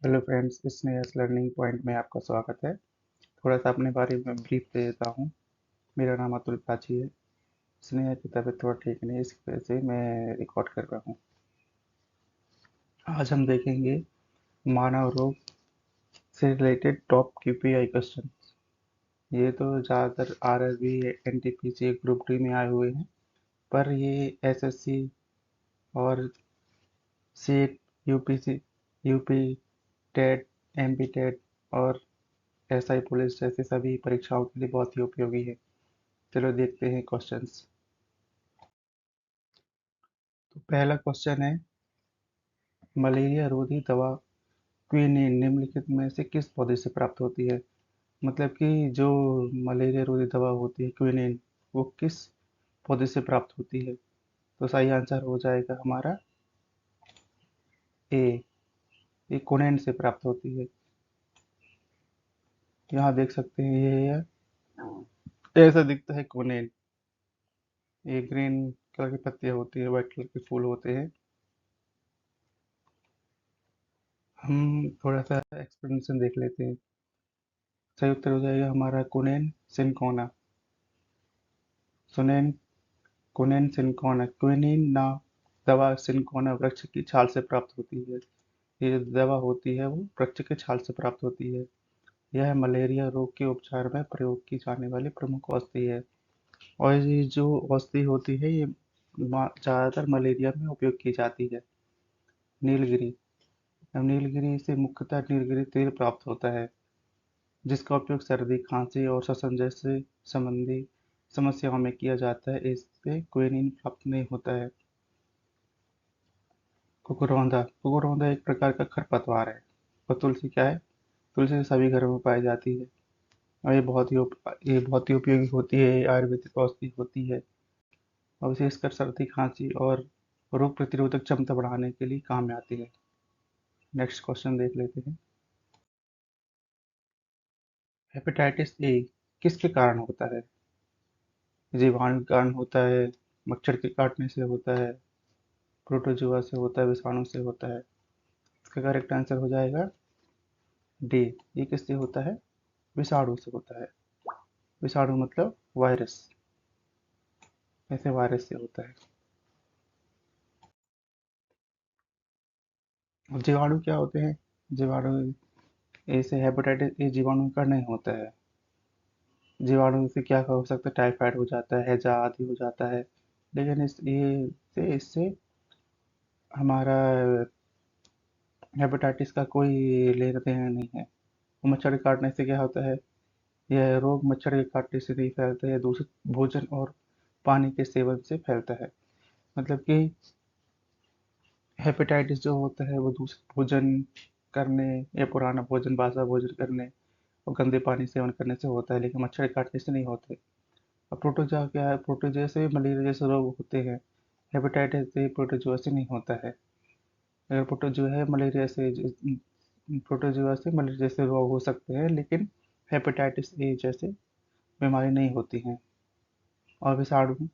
Hello friends, इस नए learning point में आपका स्वागत है। थोड़ा सा अपने बारे में ब्रीफ दे देता हूँ। मेरा नाम अतुल प्राची है। स्नेहा की तबीयत थोड़ा ठीक नहीं है, इसकी वजह से मैं रिकॉर्ड कर रहा हूँ। आज हम देखेंगे मानव रोग से रिलेटेड टॉप क्यूपीआई क्वेश्चन। ये तो ज़्यादातर आरआरबी एनटीपीसी ग्रुप डी में आए हुए हैं, पर ये एसएससी और सीट यूपीसी यूपी टेट एमपी टेट और एसआई पुलिस जैसे सभी परीक्षाओं के लिए बहुत ही उपयोगी है। चलो देखते हैं क्वेश्चंस। तो पहला क्वेश्चन है, मलेरिया रोधी दवा क्विनिन निम्नलिखित में से किस पौधे से प्राप्त होती है? मतलब कि जो मलेरिया रोधी दवा होती है क्विनिन, वो किस पौधे से प्राप्त होती है? तो सही आंसर हो जाएगा हमारा ए, ये कोनेन से प्राप्त होती है। यहाँ देख सकते हैं ये ऐसा दिखता है कोनेन। ये ग्रीन कलर की पत्तियां होती है, व्हाइट कलर के फूल होते हैं। हम थोड़ा सा एक्सप्लेनेशन देख लेते हैं। सही उत्तर हो जाएगा हमारा कोनेन सिनकोना। सुनेन कुनेन सिनकोना क्विनिन ना दवा सिनकोना वृक्ष की छाल से प्राप्त होती है। ये जो दवा होती है वो वृक्ष की छाल से प्राप्त होती है। यह मलेरिया रोग के उपचार में प्रयोग की जाने वाली प्रमुख औषधि है। और ये जो औषधि होती है ये ज़्यादातर मलेरिया में उपयोग की जाती है। नीलगिरी। अब नीलगिरी से मुख्यतः नीलगिरी तेल प्राप्त होता है, जिसका उपयोग सर्दी, खांसी और श्वसन जैसे संबंधी समस्याओं में किया जाता है। इससे क्विनिन प्राप्त नहीं होता है। कुकुरौंधा। कुकुरौंधा एक प्रकार का खरपतवार है। और तुलसी क्या है? तुलसी तो सभी घरों में पाई जाती है। और ये बहुत ही उपयोगी होती है। ये आयुर्वेदिक औषधि होती है और विशेषकर सर्दी, खांसी और रोग प्रतिरोधक क्षमता बढ़ाने के लिए काम में आती है। नेक्स्ट क्वेश्चन देख लेते हैं। हेपेटाइटिस ए किसके कारण होता है? जीवाणु के कारण होता है, मच्छर के काटने से होता है, प्रोटोजुआ से होता है, विषाणु से होता है? इसका करेक्ट आंसर हो जाएगा डी। ये किससे होता है? विषाणु से होता है। विषाणु मतलब वायरस, ऐसे वायरस से होता है। और जीवाणु क्या होते हैं? जीवाणु ऐसे हेपेटाइटिस ए जीवाणु का नहीं होता है। जीवाणु से क्या हो सकता है? टाइफाइड हो जाता है, हैजा आदि हो जाता है। लेकिन इससे हमारा हेपेटाइटिस का कोई लेना देना नहीं है। मच्छर के काटने से क्या होता है? यह रोग मच्छर के काटने से नहीं फैलता है, दूषित भोजन और पानी के सेवन से फैलता है। मतलब कि हेपेटाइटिस जो होता है वो दूषित भोजन करने या पुराना भोजन, बासा भोजन करने और गंदे पानी सेवन करने से होता है, लेकिन मच्छर के काटने से नहीं होते। अब प्रोटोजोआ क्या है? प्रोटोजोआ से मलेरिया जैसे रोग होते हैं। हेपेटाइटिस से प्रोटोजोआ से नहीं होता है। अगर प्रोटोजोआ से मलेरिया जैसे रोग हो सकते हैं, लेकिन हेपेटाइटिस ए जैसे बीमारी नहीं होती है। और विषाणु,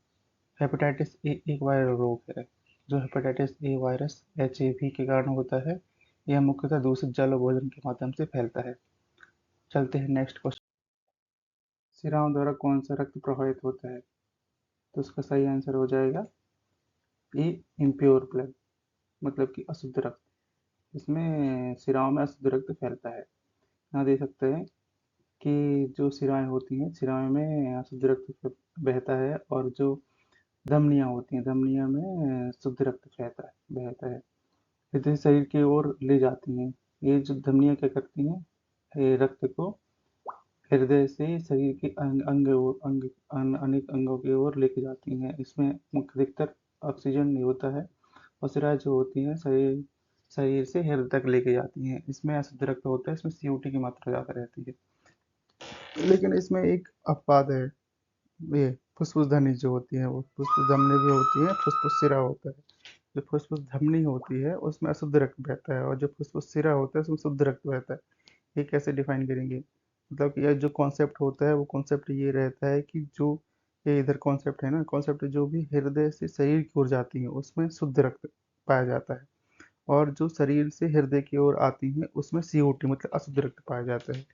हेपेटाइटिस ए एक वायरल रोग है। जो हेपेटाइटिस ए वायरस एचएवी के कारण होता है। यह मुख्यतः दूषित जल और भोजन के माध्यम से फैलता है। चलते हैं नेक्स्ट क्वेश्चन। शिराओं द्वारा कौन सा रक्त प्रभावित होता है? तो उसका सही आंसर हो जाएगा ए, इम्प्योर ब्लड, मतलब कि अशुद्ध रक्त। इसमें शिराओं में अशुद्ध रक्त फैलता है। यहाँ देख सकते हैं कि जो शिराएं होती हैं, शिराओं में अशुद्ध रक्त बहता है, और जो धमनियाँ होती हैं, धमनियों में शुद्ध रक्त बहता है। हृदय शरीर की ओर ले जाती हैं। ये जो धमनियाँ क्या करती हैं? ये रक्त को हृदय से शरीर के अनेक अंगों की ओर लेके जाती हैं। इसमें मुख्य अधिकतर ऑक्सीजन नहीं होता है। और शिराएं जो होती हैं शरीर शरीर से हृदय तक लेके जाती हैं। इसमें अशुद्ध रक्त होता है, इसमें सीओटी की मात्रा ज़्यादा रहती है। लेकिन इसमें एक अपवाद है। ये फुसफुस धमनी जो होती है, वो फुसफुस धमनी भी होती है, फुसफुस सिरा होता है। जो फुसफुस धमनी होती है उसमें अशुद्ध रक्त बहता है, और जो फुसफुस सिरा होता है उसमें शुद्ध रक्त बहता है। ये कैसे डिफाइन करेंगे? मतलब कि यह जो कॉन्सेप्ट होता है वो कॉन्सेप्ट ये रहता है कि जो ये इधर कॉन्सेप्ट है ना, कॉन्सेप्ट जो भी हृदय से शरीर की ओर जाती है उसमें शुद्ध रक्त पाया जाता है। और जो शरीर से हृदय की ओर आती हैं उसमें CO2 मतलब अशुद्ध रक्त पाया जाता है।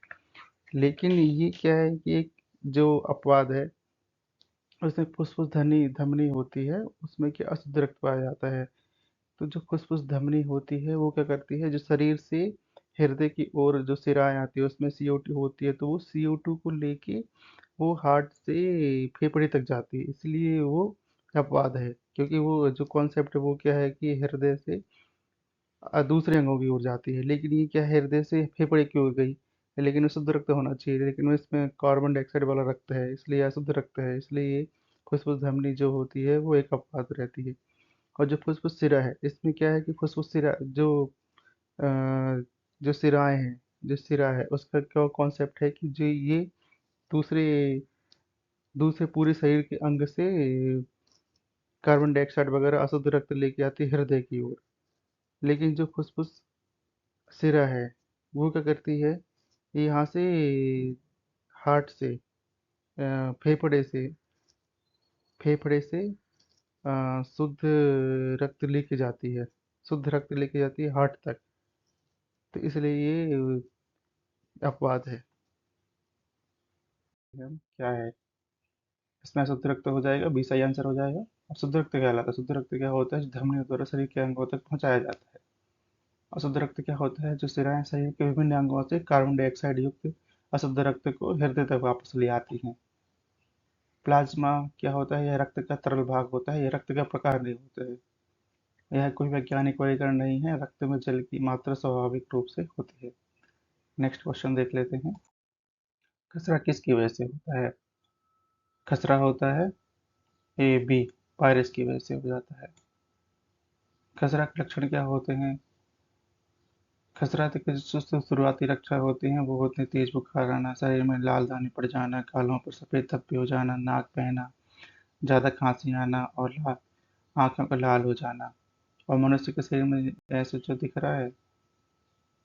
लेकिन ये क्या है कि एक जो अपवाद है, उसमें फुफ्फुस धनी धमनी होती है, उसमें क्या अशुद्ध रक्त पाया जाता है। तो जो फुफ्फुस धमनी होती है वो क्या करती है, जो शरीर से हृदय की ओर जो शिराएं आती है उसमें CO2 होती है, तो वो CO2 को लेके वो हार्ट से फेफड़े तक जाती है, इसलिए वो अपवाद है। क्योंकि वो जो कॉन्सेप्ट है वो क्या है कि हृदय से दूसरे अंगों की ओर जाती है, लेकिन ये क्या है, हृदय से फेफड़े की ओर गई। लेकिन वो शुद्ध रक्त होना चाहिए, लेकिन वो इसमें कार्बन डाइऑक्साइड वाला रक्त है, इसलिए अशुद्ध रक्त है, इसलिए ये फुफ्फुस धमनी जो होती है वो एक अपवाद रहती है। और जो फुफ्फुस सिरा है, इसमें क्या है कि फुफ्फुस सिरा अ, जो सिराएं हैं, जो सिरा है उसका क्या कॉन्सेप्ट है कि जो ये दूसरे दूसरे पूरे शरीर के अंग से कार्बन डाइऑक्साइड वगैरह अशुद्ध रक्त लेके आती है हृदय की ओर। लेकिन जो फुफ्फुस सिरा है वो क्या करती है, ये यहाँ से हार्ट से फेफड़े से शुद्ध रक्त लेके जाती है, शुद्ध रक्त लेके जाती है हार्ट तक। तो इसलिए ये अपवाद है। क्या है इसमें, अशुद्ध रक्त हो जाएगा, बी सही आंसर हो जाएगा। अशुद्ध रक्त क्या कहलाता है? शुद्ध रक्त क्या होता है, जो धमनियों द्वारा शरीर के अंगों तक पहुंचाया जाता है। अशुद्ध रक्त क्या होता है, जो सिराएं शरीर के विभिन्न अंगों से कार्बन डाइऑक्साइड युक्त अशुद्ध रक्त को हृदय तक वापस ले आती हैं। प्लाज्मा क्या होता है, यह रक्त का तरल भाग होता है, यह रक्त का प्रकार नहीं होता है। यह कोई वैज्ञानिक वर्गीकरण नहीं है, रक्त में जल की मात्रा स्वाभाविक रूप से होती है। नेक्स्ट क्वेश्चन देख लेते हैं। खसरा किसकी वजह से होता है? खसरा होता है ए बी, वायरस की वजह से हो जाता है। खसरा के लक्षण क्या होते हैं? खसरा के जो शुरुआती लक्षण होते हैं वो होते हैं तेज बुखार आना, शरीर में लाल दाने पड़ जाना, गालों पर सफेद धब्बे हो जाना, नाक बहना, ज्यादा खांसी आना और आंखों का लाल हो जाना। और मनुष्य के शरीर में ऐसे जो दिख रहा है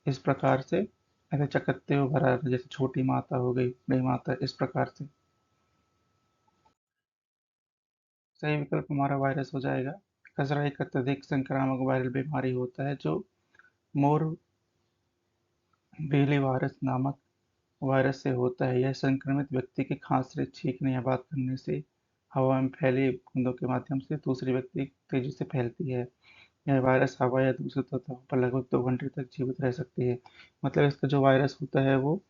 इस प्रकार से, ऐसे चकत्ते हो भरा है, जैसे छोटी माता हो गई, बड़ी माता, इस प्रकार से। सही विकल्प हमारा वायरस हो जाएगा। खसरा एक अत्यधिक संक्रामक वायरल बीमारी होता है जो मोर बीलीवायरस नामक वायरस से होता है। यह संक्रमित व्यक्ति के खांसने, छींकने या बात करने से हवा में फैली बूंदों के माध्यम से दूसरे व्यक्ति को तेजी से फैलती है। यह वायरस हवा या दूसरे तत्वों पर लगभग 2 घंटे तक जीवित रह सकती है। मतलब इसका जो वायरस होता है वो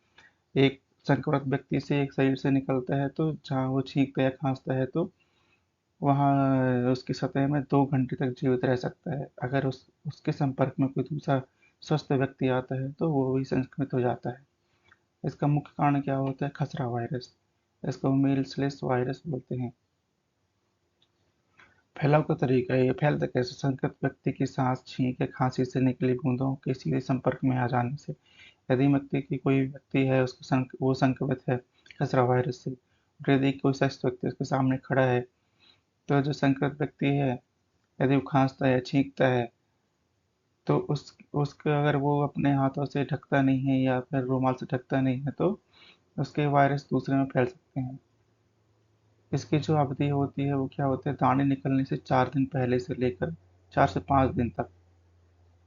एक संक्रमित व्यक्ति से, एक शरीर से निकलता है, तो जहाँ वो छींकता है या खांसता है तो वहाँ उसकी सतह में 2 घंटे तक जीवित रह सकता है। अगर उसके संपर्क में कोई दूसरा स्वस्थ व्यक्ति आता है तो वो भी संक्रमित हो जाता है। इसका मुख्य कारण क्या होता है? खसरा वायरस। इसको मीसल्स वायरस बोलते हैं। फैलाव का तरीका है, ये फैलता कैसे? संक्रमित व्यक्ति की सांस, छींक या खांसी से निकली बूंदों के सीधे संपर्क में आ जाने से। यदि कोई व्यक्ति है उसको वो संक्रमित है खसरा वायरस से, और यदि कोई स्वस्थ व्यक्ति उसके सामने खड़ा है, तो जो संक्रमित व्यक्ति है यदि वो खांसता है, छींकता है, तो उसका अगर वो अपने हाथों से ढकता नहीं है या फिर रुमाल से ढकता नहीं है तो उसके वायरस दूसरे में फैल सकते हैं। इसकी जो अवधि होती है वो क्या होता है, दाने निकलने से 4 दिन पहले से लेकर 4 से 5 दिन तक।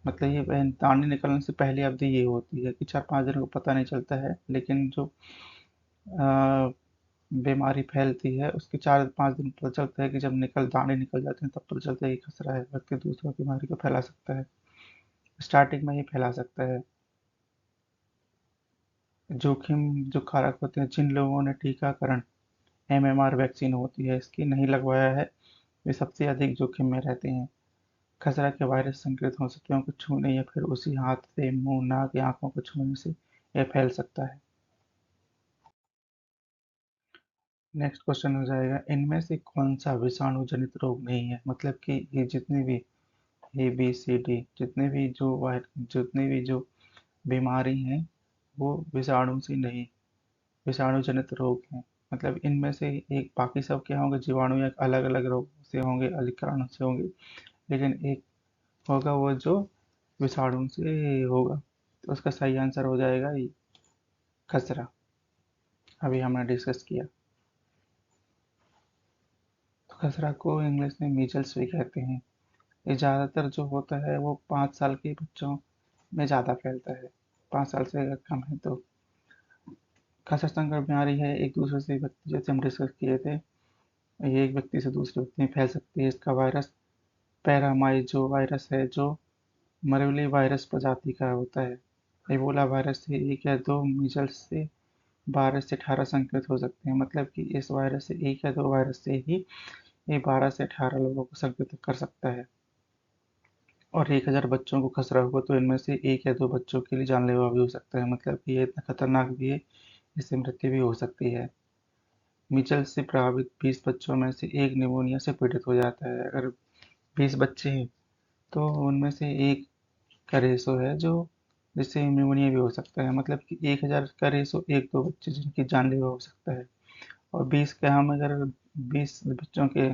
मतलब ये दाने निकलने से पहली अवधि ये होती है कि 4-5 दिन को पता नहीं चलता है, लेकिन जो अ, बीमारी फैलती है उसके 4-5 दिन पता चलता है कि जब दाने निकल जाते हैं तब पता चलता है कि खसरा है, व्यक्ति दूसरों की बीमारी को फैला सकता है, स्टार्टिंग में ही फैला सकता है। जोखिम जो कारक होते हैं, जिन लोगों ने टीकाकरण MMR वैक्सीन होती है इसकी नहीं लगवाया है, वे सबसे अधिक जोखिम में रहते हैं। खसरा के वायरस संक्रमित हो सतहों को छूने या फिर उसी हाथ से, मुंह, नाक या आंखों को छूने से यह फैल सकता है। नेक्स्ट क्वेश्चन हो जाएगा, इनमें से कौन सा विषाणु जनित रोग नहीं है? मतलब कि ये जितने भी ABCD जितने भी जो बीमारी हैं वो विषाणु से नहीं, विषाणु जनित रोग हैं। मतलब इनमें से एक, बाकी सब क्या होंगे, जीवाणु या अलग अलग रोग से होंगे, अलग कारणों से होंगे, लेकिन एक होगा वो जो विषाणु से होगा। तो उसका सही आंसर हो जाएगा ये खसरा, अभी हमने डिस्कस किया। तो खसरा को इंग्लिश में मीजल्स भी कहते हैं। ये ज़्यादातर जो होता है वो 5 साल के बच्चों में ज़्यादा फैलता है। 5 साल से अगर कम है तो खसरा संक्रामक बीमारी है एक दूसरे से व्यक्ति, जैसे हम डिस्कस किए थे, ये एक व्यक्ति से दूसरे व्यक्ति में फैल सकती है। इसका वायरस पैरामाइजो वायरस है जो मरेली वायरस प्रजाति का होता है। एबोला वायरस से 1 या 2, मीजल्स से 12 से 18 संक्रमित हो सकते हैं। मतलब कि इस वायरस से 1 या 2 वायरस से ही ये 12 से 18 लोगों को संक्रमित कर सकता है। और 1000 बच्चों को खसरा हुआ तो इनमें से 1 या 2 बच्चों के लिए जानलेवा भी हो सकता है। मतलब कि ये इतना खतरनाक भी है, इससे मृत्यु भी हो सकती है। मीजल्स से प्रभावित 20 बच्चों में से एक निमोनिया से पीड़ित हो जाता है। अगर 20 बच्चे हैं तो उनमें से एक का रेशो है जो जिससे निमोनिया भी हो सकता है। मतलब कि 1000 का रेशो 1-2 बच्चे जिनकी जानलेवा हो सकता है। और 20 का हम अगर 20 बच्चों के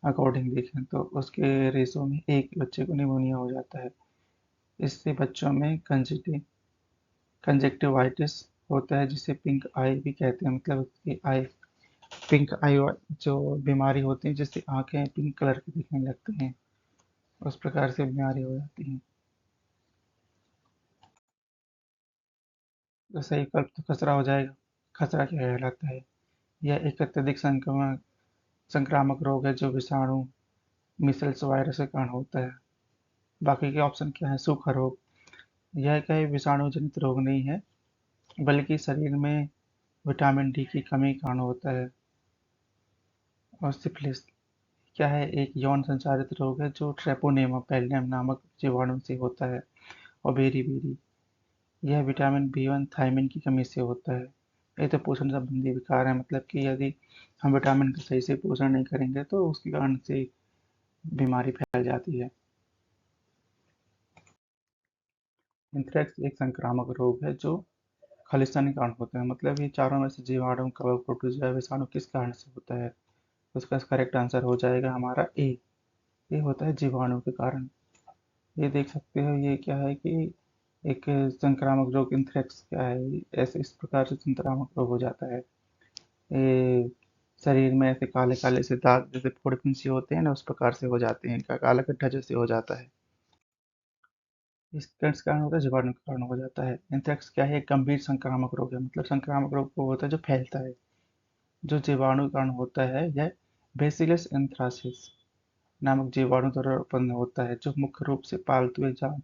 अकॉर्डिंग देखें तो उसके रेशो में एक बच्चे को निमोनिया हो जाता है। इससे बच्चों में कंजक्टिवाइटिस होता है जिसे पिंक आई भी कहते हैं। मतलब उसकी आई पिंक आई जो बीमारी होती है जिससे आंखें पिंक कलर की दिखने लगती हैं, उस प्रकार से बीमारी हो जाती है। तो सही विकल्प तो खसरा हो जाएगा। खसरा क्या कहलाता है? यह एक अत्यधिक संक्रामक रोग है जो विषाणु मीसल्स वायरस के कारण होता है। बाकी के ऑप्शन क्या है? सूखा रोग, यह कोई विषाणु जनित रोग नहीं है बल्कि शरीर में विटामिन डी की कमी के कारण होता है। और सिफिलिस क्या है? एक यौन संचारित रोग है जो ट्रेपोनेमा पैलियम नामक जीवाणु से होता है। और बेरी यह विटामिन बी 1 थायमिन की कमी से होता है। ये तो पोषण संबंधी विकार है। मतलब कि यदि हम विटामिन का सही से पोषण नहीं करेंगे तो उसके कारण से बीमारी फैल जाती है। एंथ्रेक्स एक संक्रामक रोग है जो खालिस्तानी कारण होता है। मतलब ये चारों में से जीवाणु, कवक, प्रोटोजोआ, विषाणु किस कारण से होता है? तो उसका करेक्ट आंसर हो जाएगा हमारा ए। ये होता है जीवाणु के कारण। ये देख सकते हो ये क्या है कि एक संक्रामक रोग एंथ्रेक्स क्या है, ऐसे इस प्रकार से संक्रामक रोग हो जाता है। ये शरीर में ऐसे काले काले से दाग जैसे फोड़न सी होते हैं ना, उस प्रकार से हो जाते हैं, काला गड्ढा जैसे हो जाता है। इसका कारण होता है, जीवाणु के कारण हो जाता है। एंथ्रेक्स क्या है? एक गंभीर संक्रामक रोग है। मतलब संक्रामक रोग वो होता है जो फैलता है, जो जीवाणु के कारण होता है। यह बेसिलस एंथ्रासिस नामक जीवाणु द्वारा उत्पन्न होता है जो मुख्य रूप से पालतू या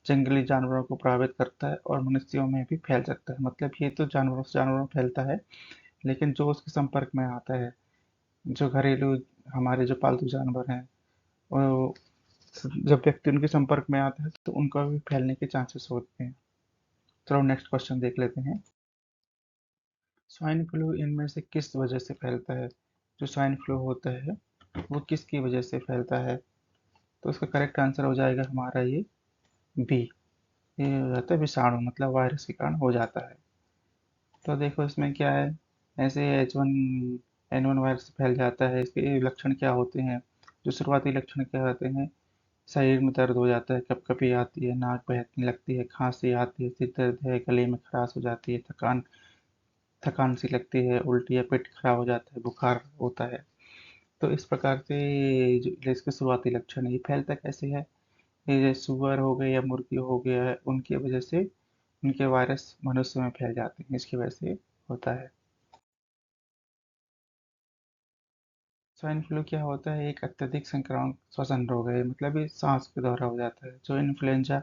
जंगली जानवरों को प्रभावित करता है और मनुष्यों में भी फैल सकता है। मतलब ये तो जानवरों से जानवरों में फैलता है, लेकिन जो उसके संपर्क में आता है, जो घरेलू हमारे जो पालतू जानवर हैं, वो जब व्यक्ति उनके संपर्क में आता है तो उनका भी फैलने के चांसेस होते हैं। चलो नेक्स्ट क्वेश्चन देख लेते हैं। स्वाइन फ्लू इनमें से किस वजह से फैलता है? जो स्वाइन फ्लू होता है वो किसकी वजह से फैलता है? तो उसका करेक्ट आंसर हो जाएगा हमारा ये बी। ये हो जाता है विषाणु, मतलब वायरस के कारण हो जाता है। तो देखो इसमें क्या है, ऐसे H1N1 वायरस फैल जाता है। इसके लक्षण क्या होते हैं? जो शुरुआती लक्षण क्या होते हैं? शरीर में दर्द हो जाता है, कपकपी आती है, नाक बहकने लगती है, खांसी आती है, सिर दर्द है, गले में खराश हो जाती है, थकान थकान सी लगती है, उल्टी या पेट खराब हो जाता है, बुखार होता है। तो इस प्रकार से जो इसके शुरुआती लक्षण है, ये फैलता कैसे है? ये जैसे सुअर हो गए या मुर्गी हो गया है, उनकी वजह से उनके वायरस मनुष्य में फैल जाते हैं, इसकी वजह से होता है। स्वाइन फ्लू क्या होता है? एक अत्यधिक संक्रामक श्वसन रोग है। मतलब ये सांस के द्वारा हो जाता है, जो इन्फ्लुएंजा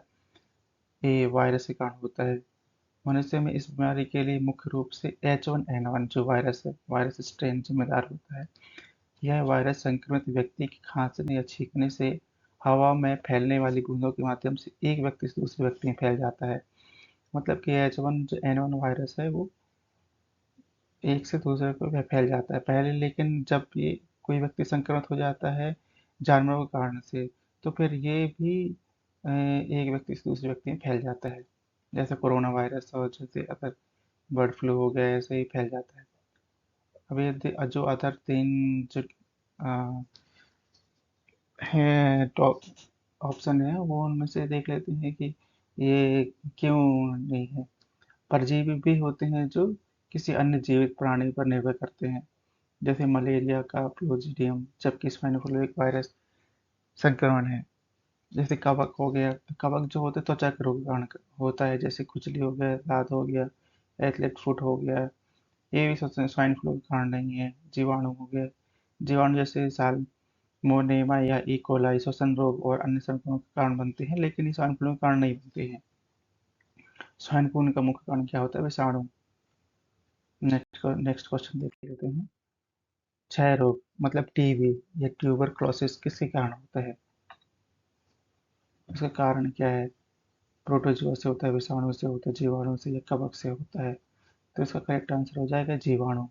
ए वायरस के कारण होता है। मनुष्य में इस बीमारी के लिए मुख्य रूप से H1N1 जो वायरस है, वायरस स्ट्रेन जिम्मेदार होता है। यह वायरस संक्रमित व्यक्ति की खांसने या छींकने से हवा में फैलने वाली बूंदों के माध्यम से एक व्यक्ति से दूसरे व्यक्ति में फैल जाता है। मतलब कि H1N1 वायरस है वो एक से दूसरे को फैल जाता है पहले, लेकिन जब ये कोई व्यक्ति संक्रमित हो जाता है जानवरों के कारण से, तो फिर ये भी एक व्यक्ति से दूसरे व्यक्ति में फैल जाता है। जैसे कोरोना वायरस और जैसे अदर बर्ड फ्लू हो गया, ऐसे ही फैल जाता है। अब ये जो अदर 3 जो अ, हैं टॉप ऑप्शन है वो उनमें से देख लेते हैं कि ये क्यों नहीं है। परजीवी भी होते हैं जो किसी अन्य जीवित प्राणी पर निर्भर करते हैं, जैसे मलेरिया का प्लोजिडियम, जबकि स्वाइन फ्लू एक वायरस संक्रमण है। जैसे कवक हो गया, तो कवक जो होते हैं त्वचा के रोग के कारण होता है, जैसे खुजली हो गया, दाद हो गया, एथलेट फुट हो गया। ये भी सोचते हैं स्वाइन फ्लू के कारण नहीं है। जीवाणु हो गए, जीवाणु जैसे साल मोनेमा या ई कोलाई श्वसन रोग और अन्य संक्रमण के कारण बनते हैं, लेकिन ये स्वाइन फ्लू के कारण नहीं बनते हैं। स्वाइन फ्लू का मुख्य कारण क्या होता है? विषाणु। नेक्स्ट क्वेश्चन देख लेते हैं। क्षय रोग मतलब टीबी या ट्यूबरक्लोसिस किसके कारण होता है? उसका कारण क्या है? प्रोटोजुआ से होता है, विषाणु से होता है, जीवाणु से या कवक से होता है? तो इसका करेक्ट आंसर हो जाएगा जीवाणु।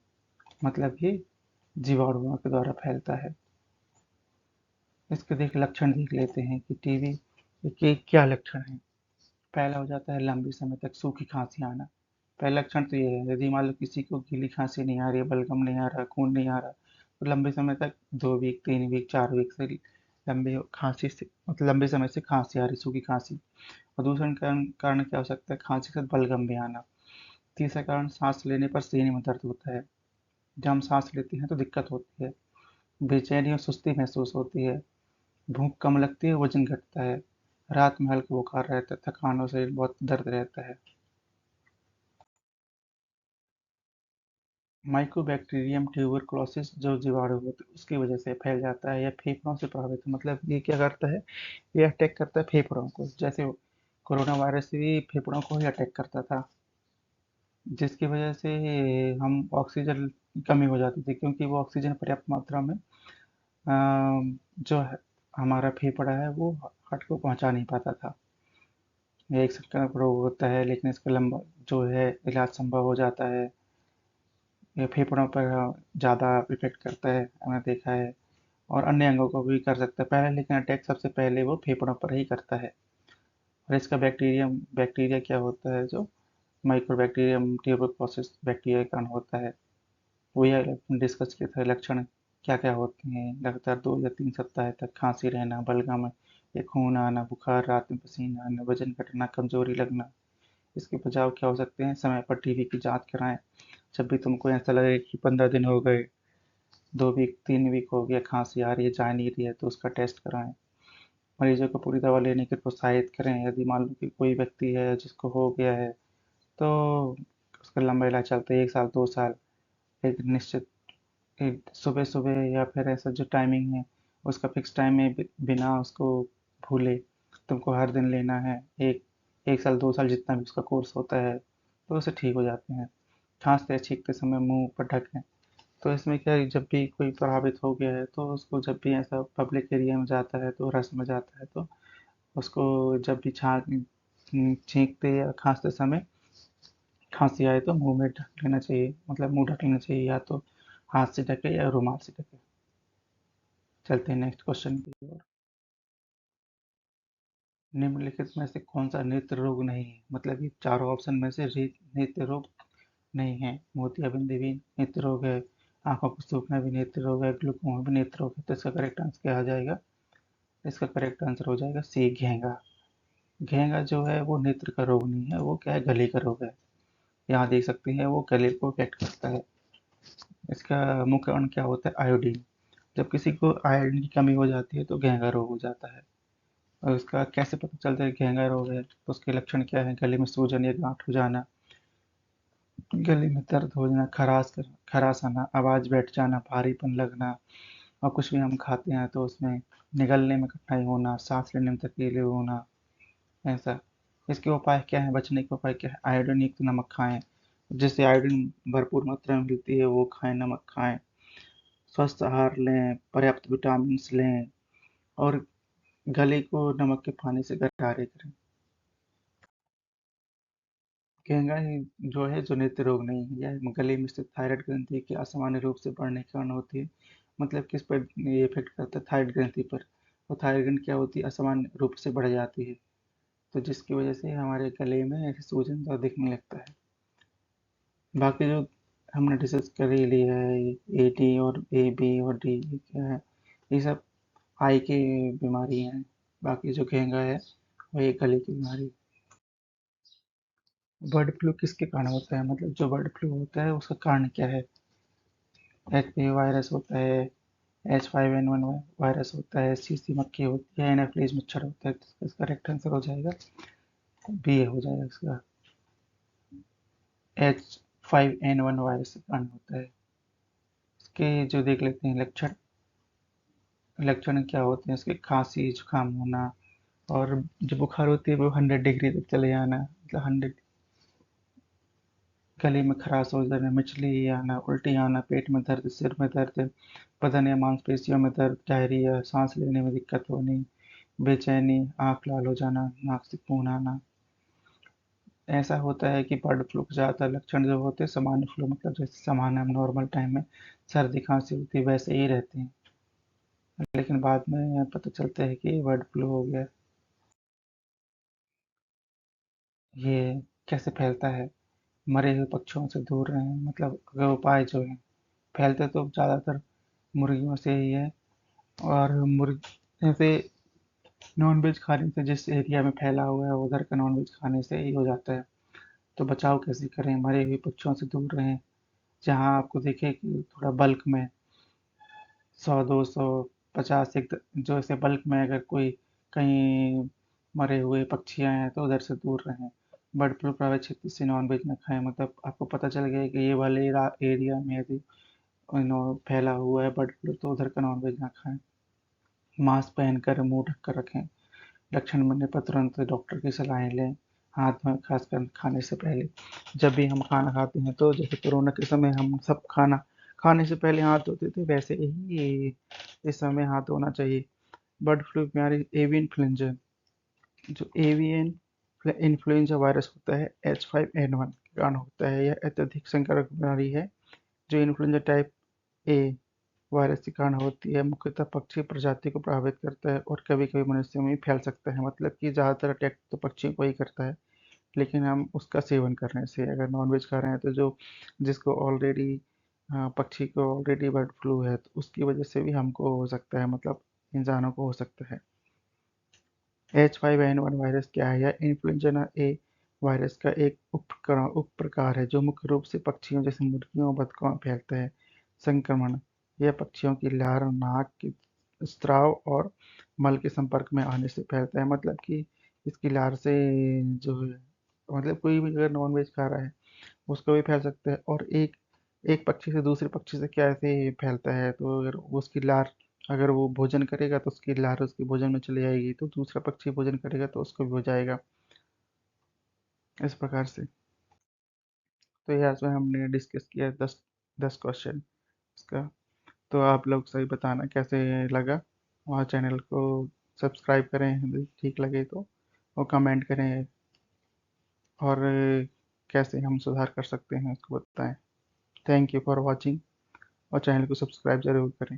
मतलब ये जीवाणुओं के द्वारा फैलता है। इसके लक्षण देख लेते हैं कि टीबी के क्या लक्षण है। पहला हो जाता है लंबे समय तक सूखी खांसी आना। पहला लक्षण तो ये है, यदि मान लो किसी को गीली खांसी नहीं आ रही है, बलगम नहीं आ रहा, खून नहीं आ रहा, तो लंबे समय तक 2 वीक 3 वीक 4 वीक से लंबे खांसी से मतलब लंबे समय से खांसी आ रही, सूखी खांसी। और दूसरा कारण कारण क्या हो सकता है? खांसी के साथ बलगम भी आना। तीसरा कारण सांस लेने पर सीने में दर्द होता है। जब हम सांस लेते हैं तो दिक्कत होती है। बेचैनी और सुस्ती महसूस होती है। भूख कम लगती है, वजन घटता है। रात में हल्का बुखार रहता है, थकान और शरीर बहुत दर्द रहता है। माइकोबैक्टीरियम ट्यूबरक्लोसिस जो जीवाणु होते हैं उसकी वजह से फैल जाता है या फेफड़ों से प्रभावित है। मतलब ये क्या करता है? ये अटैक करता है फेफड़ों को, जैसे कोरोना वायरस भी फेफड़ों को ही अटैक करता था, जिसकी वजह से हम ऑक्सीजन की कमी हो जाती थी, क्योंकि वो ऑक्सीजन पर्याप्त मात्रा में जो है हमारा फेफड़ा है वो हार्ट को पहुंचा नहीं पाता था। ये एक संक्रामक रोग होता है, लेकिन इसका लंबा जो है इलाज संभव हो जाता है। ये फेफड़ों पर ज़्यादा इफेक्ट करता है, हमने देखा है। और अन्य अंगों को भी कर सकता है पहले, लेकिन अटैक सबसे पहले वो फेफड़ों पर ही करता है। और इसका बैक्टीरिया क्या होता है? जो माइक्रोबैक्टीरियम ट्यूबरकुलोसिस बैक्टीरिया के कारण होता है। वही डिस्कस किए थे लक्षण क्या क्या होते हैं। लगातार 2 या 3 सप्ताह तक खांसी रहना, बलगम या खून आना, बुखार, रात में पसीना आना, वजन घटना, कमजोरी लगना। इसके बचाव क्या हो सकते हैं? समय पर टीबी की जांच कराएं। जब भी तुमको ऐसा लगे कि 15 दिन हो गए, 2 वीक 3 वीक हो गया, खांसी आ रही है, जा नहीं रही है, तो उसका टेस्ट कराएं। मरीजों को पूरी दवा लेने के प्रोत्साहित करें। यदि मान लो कि कोई व्यक्ति है जिसको हो गया है, तो उसका लंबा इलाज चलता है, 1 साल 2 साल। एक निश्चित सुबह सुबह या फिर ऐसा जो टाइमिंग है उसका फिक्स टाइम में बिना उसको भूले तुमको हर दिन लेना है। एक 1 साल 2 साल जितना भी उसका कोर्स होता है, तो उससे ठीक हो जाते हैं। खांसते या छींकते समय मुंह पर ढकें। तो इसमें क्या है, जब भी कोई प्रभावित हो गया है तो उसको जब भी ऐसा पब्लिक एरिया में जाता है, तो रस में जाता है, तो उसको जब भी छींकते या खांसते समय खांसी आए तो मुंह में ढक लेना चाहिए, मतलब मुंह ढक लेना चाहिए, या तो हाथ से ढके या रुमाल से ढके। चलते हैं नेक्स्ट क्वेश्चन की ओर। निम्नलिखित में से कौन सा नेत्र रोग नहीं है? मतलब ये चारों ऑप्शन में से नेत्र रोग नहीं है। मोतियाबिंद भी नेत्र रोग है, आंखों को सूखना भी नेत्र रोग है, ग्लूकोमा भी नेत्र रोग है। तो इसका करेक्ट आंसर क्या आ जाएगा? इसका करेक्ट आंसर हो जाएगा सी, घेंगा। घेंगा जो है वो नेत्र का रोग नहीं है, वो क्या है, गले का रोग है। यहाँ देख सकते हैं वो गले को इफेक्ट करता है। इसका मुख्य कारण क्या होता है? आयोडीन। जब किसी को आयोडीन की कमी हो जाती है तो घेंगा रोग हो जाता है। और उसका कैसे पता चलता है घेंगा रोग है? तो उसके लक्षण क्या है? गले में सूजन या गांठ हो जाना, गले में दर्द हो जाना, खराश आना, आवाज बैठ जाना, भारीपन लगना, और कुछ भी हम खाते हैं तो उसमें निगलने में कठिनाई होना, सांस लेने में तकलीफ होना, ऐसा। इसके उपाय क्या है? बचने के उपाय क्या है? आयोडीन युक्त नमक खाएं, जिससे आयोडीन भरपूर मात्रा में मिलती है वो खाएं, नमक खाएं। स्वस्थ आहार लें, पर्याप्त विटामिन लें, और गले को नमक के पानी से गरारे करें। घेंगा ही जो है जो नेत्र रोग नहीं है, यह गले में स्थित थायराइड ग्रंथि के असामान्य रूप से बढ़ने के कारण होती है। मतलब किस पर ये इफेक्ट करता है? थायराइड ग्रंथि पर। और थायराइड ग्रंथि क्या होती है? असामान्य रूप से बढ़ जाती है, तो जिसकी वजह से हमारे गले में ऐसे सूजन सा दिखने लगता है। बाकी जो हमने डिस्कस कर ही लिया है, ए टी और ए बी और डी क्या है, ये सब आई की बीमारी हैं। बाकी जो घेंगा है वो एक गले की बीमारी। बर्ड फ्लू किसके कारण होता है? मतलब जो बर्ड फ्लू होता है उसका कारण क्या है? एच पी वायरस होता है, H5N1 वायरस होता है, सीसी मक्खी होती है, एनाफिलीज मच्छर होता है। तो इसका करेक्ट आंसर हो जाएगा बी, हो जाएगा इसका। H5N1 वायरस के कारण होता है। इसके जो देख लेते हैं लक्षण। लक्षण क्या होते हैं इसके? खांसी, जुकाम होना, और जो बुखार होती है वो 100 डिग्री तक चले जाना, मतलब 100। गले में खराश हो जाना, मिचली आना, उल्टी आना, पेट में दर्द, सिर में दर्द, बदन या मांसपेशियों में दर्द, डायरिया, सांस लेने में दिक्कत होनी, बेचैनी, आंख लाल हो जाना, नाक से खून आना। ऐसा होता है कि बर्ड फ्लू के ज़्यादातर लक्षण जो होते हैं सामान्य फ्लू, मतलब जैसे सामान्य हम नॉर्मल टाइम में सर्दी खांसी होती है वैसे ही रहते हैं, लेकिन बाद में पता चलता है कि बर्ड फ्लू हो गया। ये कैसे फैलता है? मरे हुए पक्षियों से दूर रहें, मतलब अगर उपाय जो है, फैलते तो ज़्यादातर मुर्गियों से ही है। और मुर्ग जैसे नॉनवेज खाने से, जिस एरिया में फैला हुआ है उधर का नॉनवेज खाने से ही हो जाता है। तो बचाव कैसे करें? मरे हुए पक्षियों से दूर रहें। जहाँ आपको दिखे कि थोड़ा बल्क में 100, 200, 50, एक जो ऐसे बल्क में अगर कोई कहीं मरे हुए पक्षियाँ हैं तो उधर से दूर रहें। बर्ड फ्लू प्रभावित क्षेत्र से नॉनवेज ना खाएं, मतलब आपको पता चल गया है कि ये वाले एरिया में यदि फैला हुआ है बर्ड फ्लू तो उधर का नॉनवेज ना खाएं। मास्क पहनकर मुंह ढक कर रखें। लक्षण बनने पर तुरंत डॉक्टर की सलाहें लें। हाथ धोएं, खासकर खाने से पहले। जब भी हम खाना खाते हैं तो जैसे कोरोना के समय हम सब खाना खाने से पहले हाथ धोते थे, वैसे ही इस समय हाथ धोना चाहिए। बर्ड फ्लू बीमारी एवियन इन्फ्लुएंजा, जो एवियन इन्फ्लुएंजा वायरस होता है H5N1 के कारण होता है। यह अत्यधिक संक्रामक बीमारी है जो इन्फ्लुएंजा टाइप ए वायरस के कारण होती है। मुख्यतः पक्षी प्रजाति को प्रभावित करता है और कभी-कभी मनुष्यों में भी फैल सकता है। मतलब कि ज़्यादातर अटैक तो पक्षियों को ही करता है, लेकिन हम उसका सेवन करने से, अगर नॉनवेज खा रहे हैं तो जो जिसको ऑलरेडी पक्षी को ऑलरेडी बर्ड फ्लू है तो उसकी वजह से भी हमको हो सकता है, मतलब इंसानों को हो सकता है। H5N1 वायरस क्या है? यह इन्फ्लुएंजा ए वायरस का एक उपप्रकार है जो मुख्य रूप से पक्षियों जैसे मुर्गियों और बतखों में फैलता है। संक्रमण: यह पक्षियों की लार, नाक के स्राव और मल के संपर्क में आने से फैलता है। मतलब कि इसकी लार से जो है, मतलब कोई भी अगर नॉनवेज खा रहा है उसको भी फैल सकता है। और एक एक पक्षी से दूसरे पक्षी से कैसे फैलता है? तो अगर उसकी लार, अगर वो भोजन करेगा तो उसकी लार उसके भोजन में चली जाएगी, तो दूसरा पक्षी भोजन करेगा तो उसको भी हो जाएगा, इस प्रकार से। तो यह इसमें हमने डिस्कस किया 10 क्वेश्चन इसका। तो आप लोग सही बताना कैसे लगा, और चैनल को सब्सक्राइब करें यदि ठीक लगे तो, और कमेंट करें, और कैसे हम सुधार कर सकते हैं उसको बताएं। थैंक यू फॉर वॉचिंग, और चैनल को सब्सक्राइब ज़रूर करें।